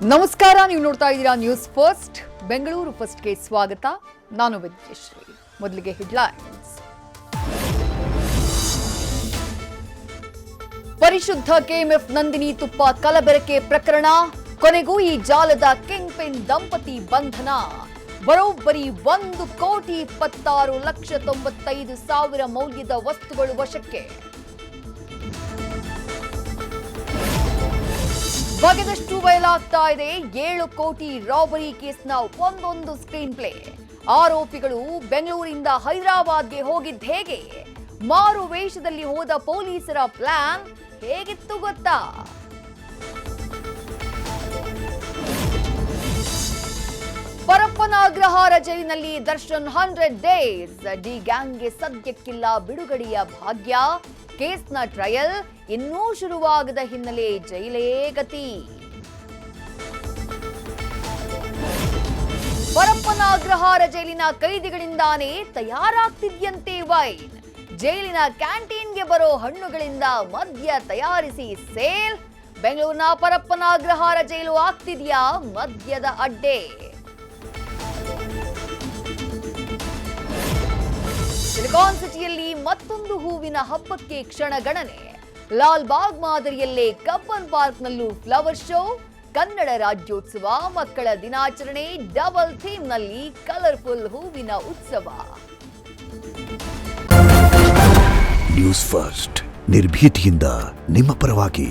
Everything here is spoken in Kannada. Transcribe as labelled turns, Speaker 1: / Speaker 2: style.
Speaker 1: ನಮಸ್ಕಾರ, ನೀವು ನೋಡ್ತಾ ಇದ್ದೀರಾ ನ್ಯೂಸ್ ಫಸ್ಟ್. ಬೆಂಗಳೂರು ಫಸ್ಟ್ಗೆ ಸ್ವಾಗತ. ನಾನು ವಿದ್ಯಶ್ರೀ. ಮೊದಲಿಗೆ ಹೆಡ್ಲೈನ್ಸ್. ಪರಿಶುದ್ಧ ಕೆಎಂಎಫ್ ನಂದಿನಿ ತುಪ್ಪ ಕಲಬೆರಕೆ ಪ್ರಕರಣ. ಕೊನೆಗೂ ಈ ಜಾಲದ ಕಿಂಗ್ ಪಿನ್ ದಂಪತಿ ಬಂಧನ. ಬರೋಬ್ಬರಿ 1,26,95,000 ಮೌಲ್ಯದ ವಸ್ತುಗಳು ವಶಕ್ಕೆ. ಬಗೆದಷ್ಟು ಬಯಲಾಗ್ತಾ ಇದೆ 7 ಕೋಟಿ ರಾಬರಿ ಕೇಸ್ನ ಒಂದೊಂದು ಸ್ಕ್ರೀನ್ ಪ್ಲೇ. ಆರೋಪಿಗಳು ಬೆಂಗಳೂರಿಂದ ಹೈದರಾಬಾದ್ಗೆ ಹೋಗಿದ್ದ ಹೇಗೆ? ಮಾರು ವೇಷದಲ್ಲಿ ಹೋದ ಪೊಲೀಸರ ಪ್ಲಾನ್ ಹೇಗಿತ್ತು ಗೊತ್ತಾ? ಪರಪ್ಪನ ಅಗ್ರಹಾರ ಜೈಲಿನಲ್ಲಿ ದರ್ಶನ್ 100 ಡೇಸ್. ಡಿ ಗ್ಯಾಂಗ್ಗೆ ಸದ್ಯಕ್ಕಿಲ್ಲ ಬಿಡುಗಡೆಯ ಭಾಗ್ಯ. ಕೇಸ್ನ ಟ್ರಯಲ್ ಇನ್ನೂ ಶುರುವಾಗದ ಹಿನ್ನೆಲೆ ಜೈಲೇ ಗತಿ. ಪರಪ್ಪನ ಅಗ್ರಹಾರ ಜೈಲಿನ ಕೈದಿಗಳಿಂದಾನೇ ತಯಾರಾಗ್ತಿದ್ಯಂತೆ ವೈನ್. ಜೈಲಿನ ಕ್ಯಾಂಟೀನ್ಗೆ ಬರೋ ಹಣ್ಣುಗಳಿಂದ ಮದ್ಯ ತಯಾರಿಸಿ ಸೇಲ್. ಬೆಂಗಳೂರಿನ ಪರಪ್ಪನ ಅಗ್ರಹಾರ ಜೈಲು ಆಗ್ತಿದ್ಯಾ ಮದ್ಯದ ಅಡ್ಡೆ. ಸಿಲಿಕಾನ್ ಸಿಟಿಯಲ್ಲಿ ಮತ್ತೊಂದು ಹೂವಿನ ಹಬ್ಬಕ್ಕೆ ಕ್ಷಣಗಣನೆ. ಲಾಲ್ ಬಾಗ್ ಮಾದರಿಯಲ್ಲೇ ಕಬ್ಬನ್ ಪಾರ್ಕ್ನಲ್ಲೂ ಫ್ಲವರ್ ಶೋ. ಕನ್ನಡ ರಾಜ್ಯೋತ್ಸವ, ಮಕ್ಕಳ ದಿನಾಚರಣೆ, ಡಬಲ್ ಥೀಮ್ನಲ್ಲಿ ಕಲರ್ಫುಲ್ ಹೂವಿನ ಉತ್ಸವ.
Speaker 2: ನ್ಯೂಸ್ ಫಸ್ಟ್, ನಿರ್ಭೀತಿಯಿಂದ ನಿಮ್ಮ ಪರವಾಗಿ.